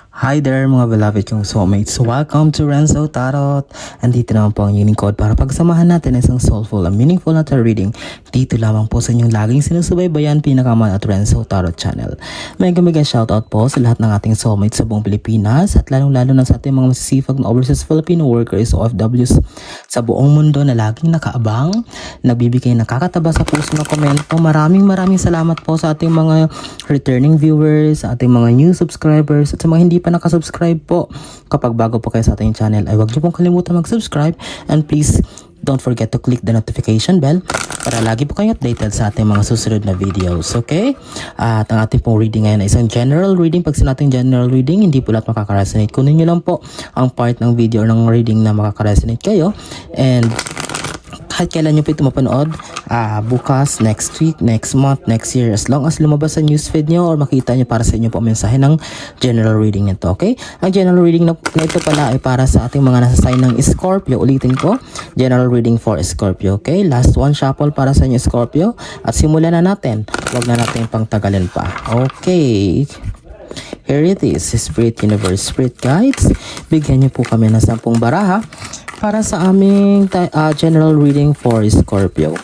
Hi there mga beloved kong soulmates. Welcome to Renzo Tarot. Andito naman po ang unique code para pagsamahan natin ng isang soulful and meaningful na tarot reading. Dito lamang po sa inyong laging sinusubaybayan pinakaman at Renzo Tarot channel. May gamigan shoutout po sa lahat ng ating soulmates sa buong Pilipinas at lalong-lalo na sa ating mga masisipag na overseas Filipino workers o OFWs sa buong mundo na laging nakaabang, nagbibigay ng kakataba sa puso na komento. Maraming salamat po sa ating mga returning viewers, sa ating mga new subscribers at sa mga hindi pa nakasubscribe po. Kapag bago po kayo sa ating channel ay huwag niyo pong kalimutan mag-subscribe and please don't forget to click the notification bell para lagi po kayo updated sa ating mga susunod na videos, okay? At ang ating pong reading ngayon ay isang general reading. Pag sinatong general reading, hindi po lahat makaka-resonate. Kunin nyo lang po ang part ng video ng reading na makaka-resonate kayo, and kahit kailan nyo po ito mapanood, bukas, next week, next month, next year, as long as lumabas sa newsfeed nyo or makita nyo para sa inyo po ang mensahe ng general reading nito, okay? Ang general reading na ito pala ay para sa ating mga nasa sign ng Scorpio. Ulitin ko, general reading for Scorpio, okay? Last one shuffle para sa inyo Scorpio at simulan na natin. Huwag na natin pang tagalin pa, okay? Here it is, Spirit Universe, Spirit Guides. Bigyan niyo po kami ng 10 baraha para sa aming general reading for Scorpio.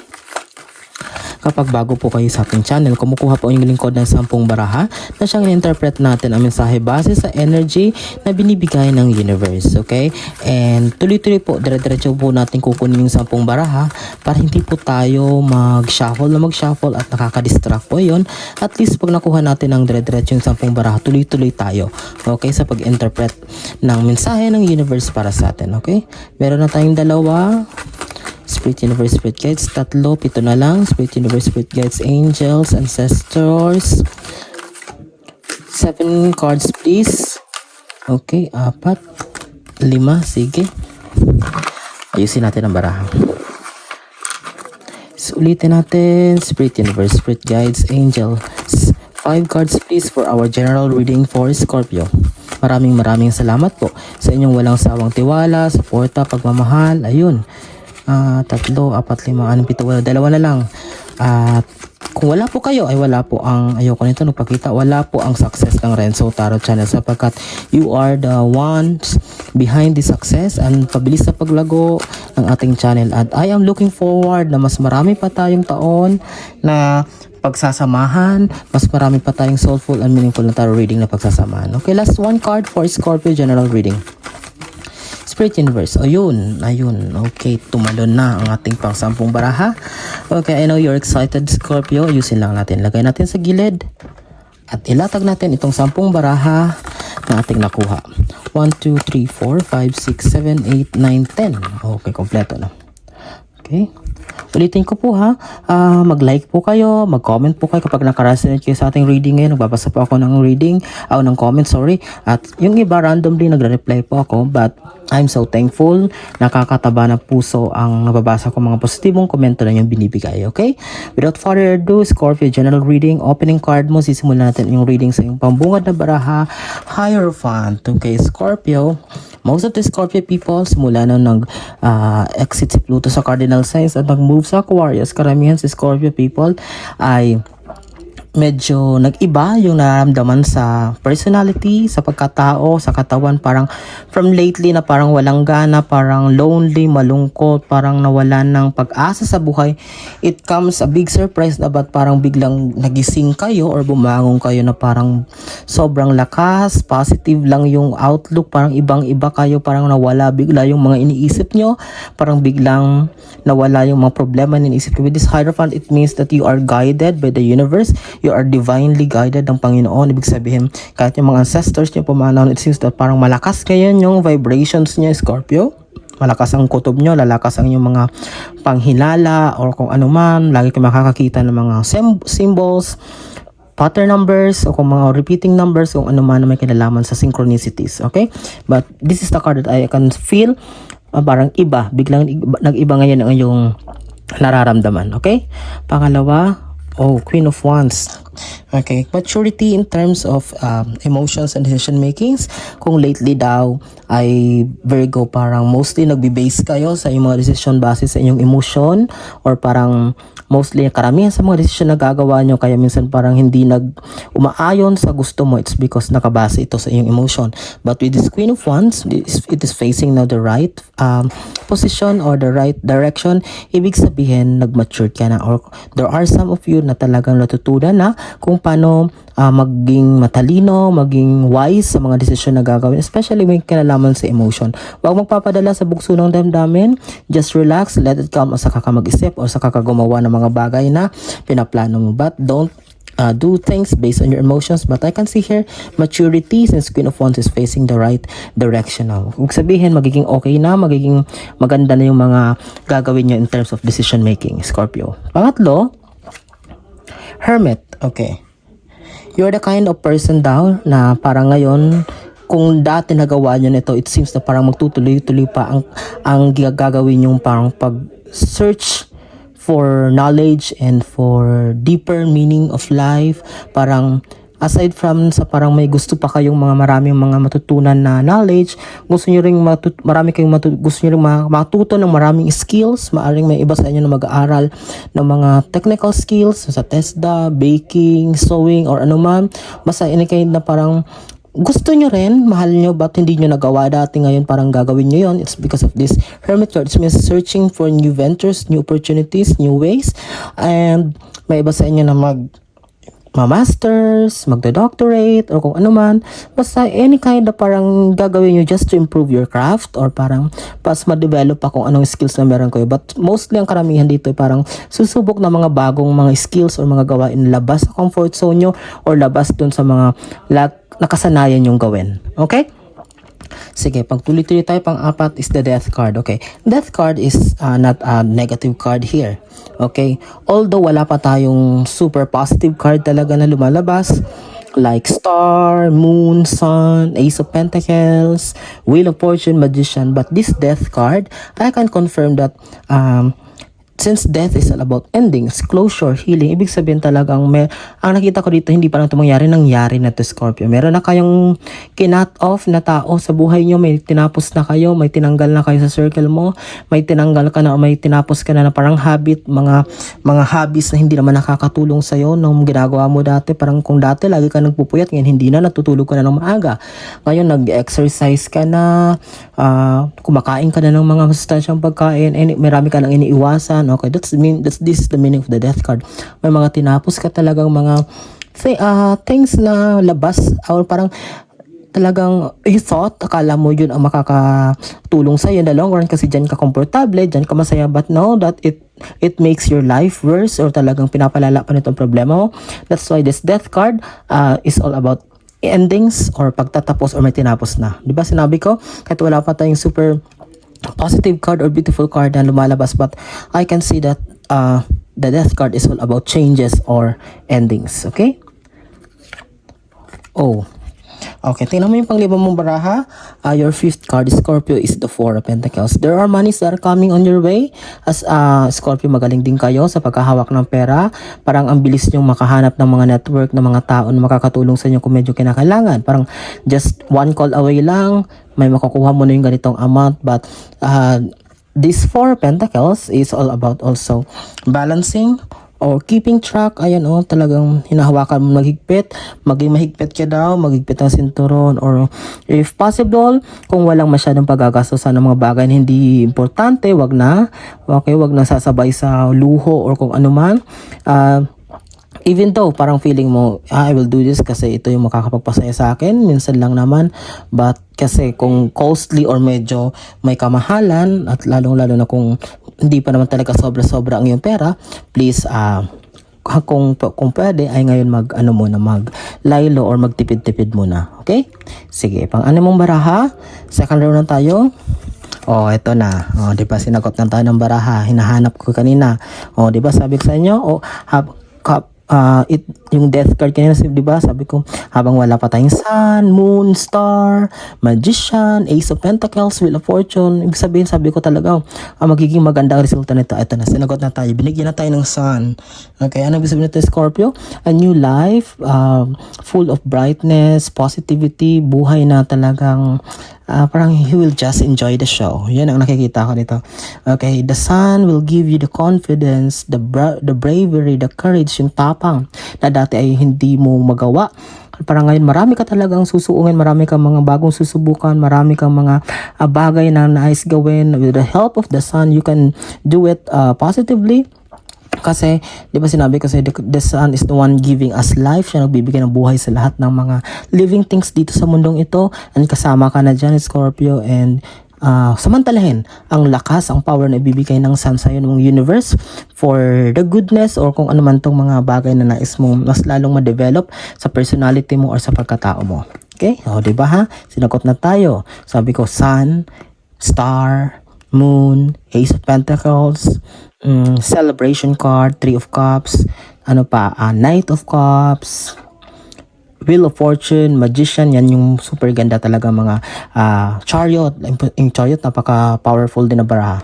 Kapag bago po kayo sa ating channel, kumukuha po yung lingkod ng 10 baraha na siyang in-interpret natin ang mensahe base sa energy na binibigay ng universe, okay? And tuloy-tuloy po, dire-diretso po natin kukunin yung 10 baraha para hindi po tayo mag-shuffle at nakaka-distract po yun. At least pag nakuha natin ang dire-diretso yung 10 baraha, tuloy-tuloy tayo, okay? Sa pag-interpret ng mensahe ng universe para sa atin, okay? Meron na tayong 2 Spirit Universe, Spirit Guides, 3, 7 na lang. Spirit Universe, Spirit Guides, Angels, Ancestors. 7 cards please. Okay, 4, 5, sige. Ayusin natin ang baraha. So, ulitin natin. Spirit Universe, Spirit Guides, Angels. 5 cards please for our general reading for Scorpio. Maraming salamat po sa inyong walang sawang tiwala, suporta, pagmamahal. Ayun. 3, 4, 5, 6, 7, 2 na lang. At kung wala po kayo, ay wala po ang, ayoko nito nagpakita, wala po ang success ng Renzo Tarot channel sapagkat you are the ones behind the success and pabilis sa paglago ng ating channel. At I am looking forward na mas marami pa tayong taon na pagsasamahan, mas marami pa tayong soulful and meaningful na tarot reading na pagsasamahan. Okay, last 1 card for Scorpio general reading. Spirit Universe. Ayun. Okay, tumalon na ang ating pang 10 baraha. Okay, I know you're excited, Scorpio. Ayusin lang natin. Lagay natin sa gilid. At ilatag natin itong 10 baraha na ating nakuha. 1, 2, 3, 4, 5, 6, 7, 8, 9, 10. Okay, kompleto na. Okay. Ulitin ko po ha, mag-like po kayo, mag-comment po kayo kapag nakaresonate kayo sa ating reading ngayon. Nagbabasa po ako ng reading, ng comment, sorry. At yung iba randomly nagre-reply po ako, but I'm so thankful. Nakakataba ng puso ang nababasa ko mga positibong komento na yung binibigay, okay? Without further ado, Scorpio general reading, opening card mo, sisimulan natin yung reading sa yung pambungad na baraha, Hierophant. Okay, Scorpio. Most of the Scorpio people, simula na exit si Pluto sa cardinal signs at nag-move sa Aquarius, karamihan si Scorpio people ay medyo nag-iba yung nararamdaman sa personality, sa pagkatao, sa katawan. Parang from lately na parang walang gana, parang lonely, malungkot, parang nawalan ng pag-asa sa buhay. It comes a big surprise na ba't parang biglang nagising kayo or bumangon kayo na parang sobrang lakas, positive lang yung outlook, parang ibang-iba kayo, parang nawala bigla yung mga iniisip nyo, parang biglang nawala yung mga problema na iniisip nyo. With this Hierophant, it means that you are guided by the universe. You are divinely guided ng Panginoon. Ibig sabihin, kahit yung mga ancestors nyo pumanaw, it seems that parang malakas ngayon yung vibrations nyo, Scorpio. Malakas ang kutob nyo, lalakas ang yung mga panghinala or kung ano man. Lagi kayo makakakita ng mga symbols, pattern numbers, o kung mga repeating numbers, kung ano man na may kinalaman sa synchronicities. Okay? But this is the card that I can feel parang iba. Biglang nag-iba ngayon ang yung nararamdaman. Okay? Pangalawa, Queen of Wands. Okay, maturity in terms of emotions and decision makings. Kung lately daw ay Virgo, parang mostly nagbe-base kayo sa inyong mga decision base sa inyong emotion, or parang mostly karamihan sa mga decision na gagawa nyo, kaya minsan parang hindi umaayon sa gusto mo, it's because nakabase ito sa inyong emotion. But with this Queen of Wands, it is facing now the right position or the right direction. Ibig sabihin, nag-mature ka na, or there are some of you na talagang natutunan na kung paano maging matalino, maging wise sa mga desisyon na gagawin, especially may kinalaman sa emotion. Huwag magpapadala sa bugso ng damdamin. Just relax, let it come, o saka ka mag-isip o saka ka gumawa ng mga bagay na pinaplano mo. But don't do things based on your emotions. But I can see here maturity, since Queen of Wands is facing the right direction now. Huwag sabihin magiging okay na, magiging maganda na yung mga gagawin nyo in terms of decision making, Scorpio. Pangatlo, Hermit. Okay. You're the kind of person daw na parang ngayon, kung dati nagawa nyo nito, it seems na parang magtutuloy-tuloy pa ang gagawin yung parang pag-search for knowledge and for deeper meaning of life. Parang aside from sa parang may gusto pa kayong maraming mga matutunan na knowledge, gusto niyo ring gusto niyo ring matuto ng maraming skills. Maaring may iba sa inyo na mag-aaral ng mga technical skills sa TESDA, baking, sewing, or ano man. Basta any kind na parang gusto nyo rin, mahal nyo, but hindi nyo nagawa dati, ngayon parang gagawin nyo yon. It's because of this Hermit card. It means searching for new ventures, new opportunities, new ways. And may iba sa inyo na masters, magdo-doctorate, or kung ano man. Basta any kind na parang gagawin nyo just to improve your craft, or parang pas ma-develop pa kung anong skills na meron kayo. But mostly ang karamihan dito ay parang susubok na mga bagong mga skills or mga gawain labas sa comfort zone nyo, or labas dun sa mga nakasanayan yung gawin. Okay? Sige, pagtuloy-tuloy tayo. Pang-apat is the Death card. Okay, Death card is not a negative card here. Okay, although wala pa tayong super positive card talaga na lumalabas, like Star, Moon, Sun, Ace of Pentacles, Wheel of Fortune, Magician. But this Death card, I can confirm that since death is all about endings, closure, healing, ibig sabihin talagang ang nakita ko dito, hindi pa lang ito nangyari na to, Scorpio. Meron na kayong kinat off na tao sa buhay nyo, may tinapos na kayo, may tinanggal na kayo sa circle mo, may tinanggal ka na o may tinapos ka na parang habit, mga hobbies na hindi naman nakakatulong sa'yo nung ginagawa mo dati. Parang kung dati lagi ka nagpupuyat, ngayon hindi na, natutulog ka na ng maaga. Ngayon nag-exercise ka na, kumakain ka na ng mga masustansyang pagkain, marami ka nang iniiwasan. Okay, this is the meaning of the Death card. May mga tinapos ka talagang mga things na labas, or parang talagang you thought, akala mo yun ang makakatulong sa'yo in the long run kasi dyan ka komportable, dyan ka masaya, but now that it makes your life worse, or talagang pinapalala pa nitong problema mo. That's why this Death card is all about endings, or pagtatapos, or may tinapos na. Diba sinabi ko, kahit wala pa tayong super positive card or beautiful card na lumalabas, but I can see that the Death card is all about changes or endings. Okay? Okay, tingnan mo yung pang-5 mong baraha. Your 5th card, Scorpio, is the 4 of Pentacles. There are monies that are coming on your way. As Scorpio, magaling din kayo sa pagkahawak ng pera. Parang ang bilis nyong makahanap ng mga network, ng mga tao na makakatulong sa inyo kung medyo kinakailangan. Parang just one call away lang, may makukuha mo na yung ganitong amount. But this 4 Pentacles is all about also balancing or keeping track. Ayan, talagang hinahawakan mo maghigpit, maging mahigpit ka daw, maghigpit ang sinturon, or if possible, kung walang masyadong pagagastosan ng mga bagay na hindi importante, wag na. Okay, wag na sasabay sa luho or kung ano man. Even though parang feeling mo, I will do this kasi ito yung makakapagpasaya sa akin, minsan lang naman. But kasi kung costly or medyo may kamahalan, at lalong-lalo na kung hindi pa naman talaga sobra-sobra ang iyong pera, please, kung pwede, ay ngayon mag-laylo or magtipid-tipid muna. Okay? Sige, pang-6 mong baraha, second round na tayo. Ito na. Di ba sinagot na tayo ng baraha, hinahanap ko kanina. Di ba sabi ko sa inyo, yung death card kanina, di ba? Sabi ko, habang wala pa tayong sun, moon, star, magician, ace of pentacles, wheel of fortune, ibig sabihin, sabi ko talaga, magiging maganda ang resulta nito. Ito na, sinagot na tayo. Binigyan na tayo ng sun. Okay, ano ibig sabihin nito, Scorpio? A new life, full of brightness, positivity, buhay na talagang parang he will just enjoy the show. Yan ang nakikita ko dito. Okay, the sun will give you the confidence, the bravery, the courage, yung tapang na dati ay hindi mo magawa. Parang ngayon marami ka talagang susuungin, marami kang mga bagong susubukan, marami kang mga bagay na nais gawin. With the help of the sun, you can do it positively. Kasi, di ba sinabi kasi the sun is the one giving us life. Siya nagbibigay ng buhay sa lahat ng mga living things dito sa mundong ito. And kasama ka na dyan, Scorpio. And samantalahin ang lakas, ang power na ibibigay ng sun sa iyo ng universe for the goodness or kung ano man tong mga bagay na nais mong mas lalong ma-develop sa personality mo or sa pagkatao mo. Okay? O, di ba ha? Sinagot na tayo. Sabi ko, sun, star, moon, ace of pentacles, celebration card, 3 of cups, ano pa, knight of cups, wheel of fortune, magician, yan yung super ganda talaga mga chariot. Yung chariot, napaka powerful din na baraha.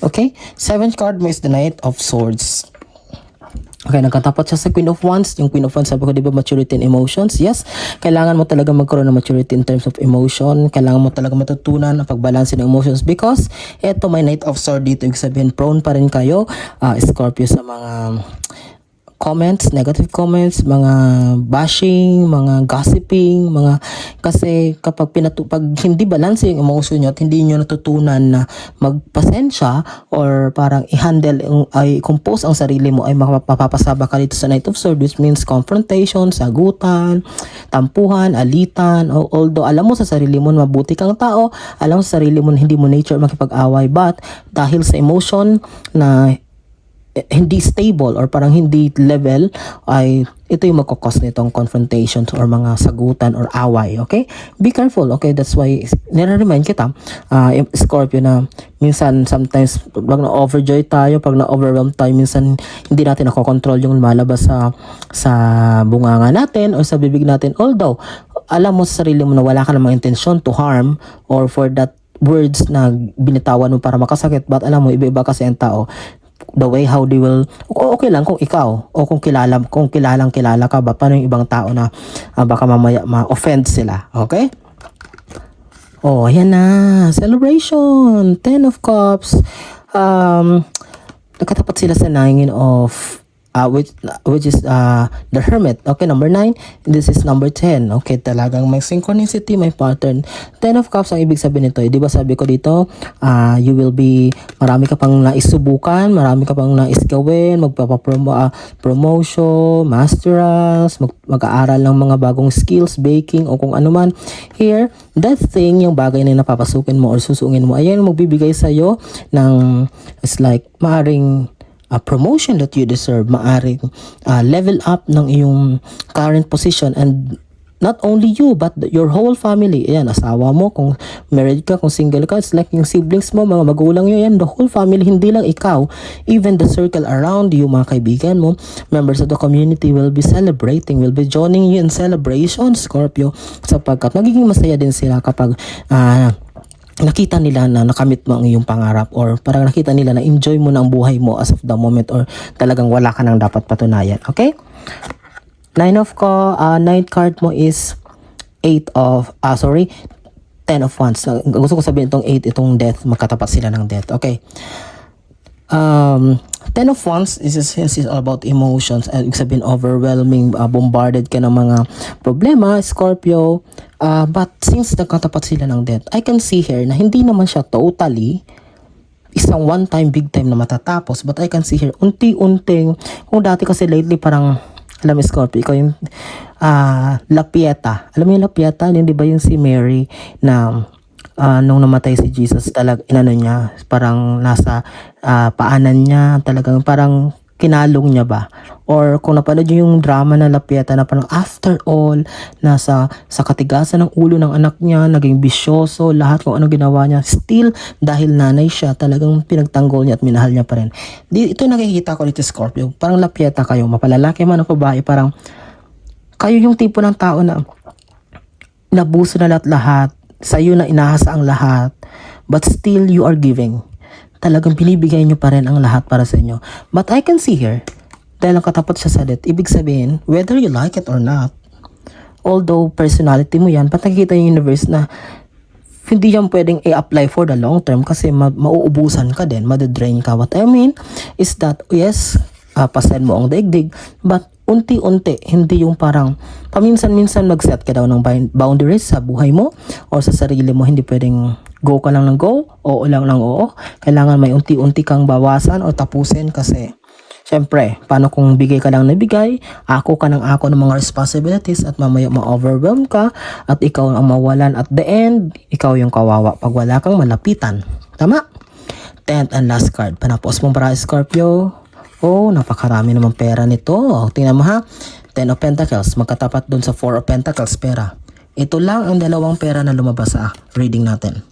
Okay, 7th card mo is the knight of swords. Okay, nagkatapat siya sa Queen of Wands. Yung Queen of Wands, sabi ko, di ba, maturity and emotions? Yes, kailangan mo talaga magkaroon ng maturity in terms of emotion. Kailangan mo talaga matutunan ang pagbalanse ng emotions because eto, may Knight of Swords dito. Ibig sabihin, prone pa rin kayo, Scorpio, sa mga comments, negative comments, mga bashing, mga gossiping, mga kasi kapag pag hindi balance yung emotion nyo at hindi nyo natutunan na magpasensya or parang i-handle, ay compose ang sarili mo, ay mapapasaba ka dito sa Knight of Swords, which means confrontation, sagutan, tampuhan, alitan. Although alam mo sa sarili mo mabuti kang tao, alam mo sa sarili mo hindi mo nature makipag-away, but dahil sa emotion na hindi stable or parang hindi level, ay ito yung magkakos nitong confrontations or mga sagutan or away. Okay, be careful. Okay, that's why nire-remind kita, Scorpio, na minsan sometimes pag na-overjoy tayo, pag na-overwhelm tayo, minsan hindi natin nakokontrol yung lumalabas sa bunganga natin o sa bibig natin, although alam mo sa sarili mo na wala ka namang intensyon to harm or for that words na binitawan mo para makasakit, but alam mo iba-iba kasi ang tao, the way how they will, okay lang kung ikaw o kung kilalang kilala ka ba, paano yung ibang tao na baka mamaya ma-offend sila. Okay? Oh, ayan na, celebration, 10 of cups. Nakatapat sila sa 9 of which is the Hermit. Okay, number 9. This is number 10. Okay, talagang may synchronicity, may pattern. 10 of Cups ang ibig sabihin nito. Di ba sabi ko dito, you will be, marami ka pang naisubukan, marami ka pang nais gawin, promotion, masterals, mag-aaral ng mga bagong skills, baking, o kung ano man. Here, that thing, yung bagay na napapasukin mo or susungin mo, ayan, magbibigay sa'yo ng, it's like, maaring promotion that you deserve, maaring level up ng iyong current position, and not only you but your whole family. Ayan, asawa mo, kung married ka, kung single ka, it's like yung siblings mo, mga magulang nyo, yan, the whole family, hindi lang ikaw, even the circle around you, mga kaibigan mo, members of the community will be celebrating, will be joining you in celebration, Scorpio, sapagkat magiging masaya din sila kapag nakita nila na nakamit mo ang iyong pangarap, or parang nakita nila na enjoy mo na ang buhay mo as of the moment, or talagang wala ka nang dapat patunayan. Okay? 9 of ninth card mo is 10 of Wands. Gusto ko sabihin itong 8, itong death, magkatapat sila ng death. Okay. 10 of Wands is all about emotions. Ibig sabihin overwhelming, bombarded ka ng mga problema, Scorpio. But since nagkatapat sila ng death, I can see here na hindi naman siya totally isang one time, big time na matatapos. But I can see here, unti-unting, kung dati kasi lately parang, alam mo Scorpio, ikaw yung La Pieta. Alam mo yung La Pieta, hindi ba yung si Mary na nung namatay si Jesus, inano niya, parang nasa paanan niya, talagang parang kinalong niya ba? Or kung napanood niyo yung drama na Lapieta na parang after all, nasa sa katigasan ng ulo ng anak niya, naging bisyoso, lahat kung ano ginawa niya, still dahil nanay siya, talagang pinagtanggol niya at minahal niya pa rin. Ito nakikita ko dito, Scorpio. Parang Lapieta kayo, mapalalaki man o babae, parang kayo yung tipo ng tao na nabuso na lahat, sa'yo na inahasa ang lahat, but still you are giving. Talagang binibigay nyo pa rin ang lahat para sa inyo. But I can see here, dahil ang katapat siya sa death, ibig sabihin, whether you like it or not, although personality mo yan, but nakikita yung universe na hindi yan pwedeng i-apply for the long term kasi mauubusan ka din, madadrain ka. What I mean is that, yes, pasen mo ang daigdig, but unti-unti, hindi yung parang paminsan-minsan mag-set ka daw ng boundaries sa buhay mo o sa sarili mo. Hindi pwedeng go ka lang ng go, oo lang ng oo. Kailangan may unti-unti kang bawasan o tapusin kasi syempre, paano kung bigay ka lang na bigay, ako ka ng ako ng mga responsibilities at mamaya ma-overwhelm ka at ikaw ang mawalan at the end, ikaw yung kawawa pag wala kang malapitan. Tama? 10th and last card. Panapos mong para Scorpio. Oh, napakarami namang pera nito. Tingnan mo ha. 10 of Pentacles. Magkatapat dun sa 4 of Pentacles pera. Ito lang ang dalawang pera na lumabas sa reading natin.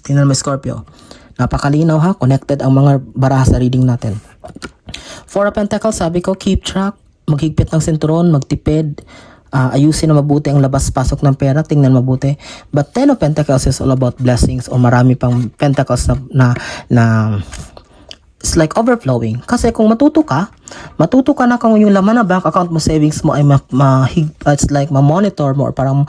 Tingnan mo Scorpio. Napakalinaw ha. Connected ang mga baraha sa reading natin. 4 of Pentacles, sabi ko, keep track, maghigpit ng sinturon, magtipid, ayusin na mabuti ang labas-pasok ng pera, tingnan mabuti. But 10 of Pentacles is all about blessings o marami pang Pentacles na it's like overflowing. Kasi kung matuto ka na kung yung laman na bank account mo, savings mo ay it's like ma-monitor mo or parang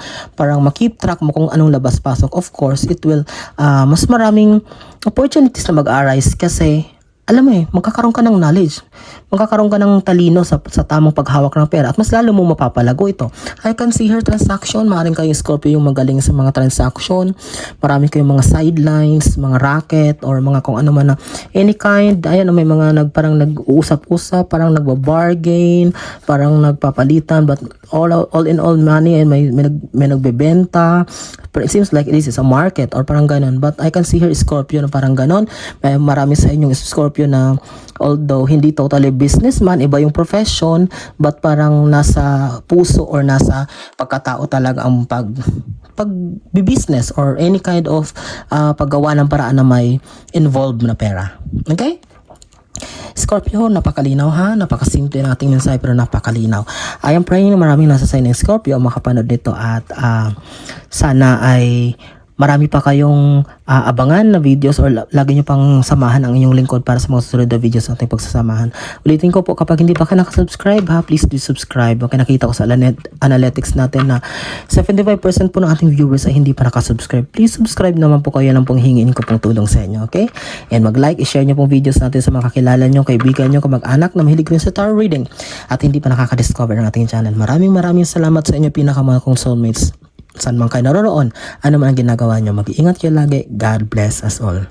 ma-keep track mo kung anong labas-pasok. Of course, it will, mas maraming opportunities na mag-arise kasi alam mo magkakaroon ka ng knowledge. Magkakaroon ka ng talino sa tamang paghawak ng pera at mas lalo mo mapapalago ito. I can see here transaction. Maaaring kayong Scorpio yung magaling sa mga transaction. Marami kayong mga sidelines, mga racket, or mga kung ano man na any kind. Ayan, may mga parang nag-uusap-usap, parang nagbabargain, parang nagpapalitan, but all in all money and may nagbebenta. But it seems like this is a market or parang ganon. But I can see here Scorpio na parang ganon. May marami sa inyong Scorpio na although hindi totally businessman, iba yung profession, but parang nasa puso or nasa pagkatao talaga ang pag-business or any kind of paggawa ng paraan na may involved na pera. Okay? Scorpio, napakalinaw ha, napakasimple ng ating mensahe pero napakalinaw. I am praying na maraming nasa sign ng Scorpio makapanood nito at sana ay marami pa kayong abangan na videos or lagi nyo pang samahan ang inyong lingkod para sa mga susunod na videos natin pagsasamahan. Ulitin ko po, kapag hindi pa ka nakasubscribe ha, please do subscribe. Okay, nakita ko sa analytics natin na 75% po ng ating viewers ay hindi pa nakasubscribe. Please subscribe naman po kayo, lang pong hingin ko pong tulong sa inyo, okay? And mag-like, i-share nyo pong videos natin sa mga kakilala nyo, kaibigan nyo, kamag-anak na mahilig rin sa tarot reading at hindi pa nakaka-discover ng ating channel. Maraming salamat sa inyo pinakamahal kong soulmates. Saan man kayo naroon, ano man ang ginagawa nyo, mag-iingat kayo lagi. God bless us all.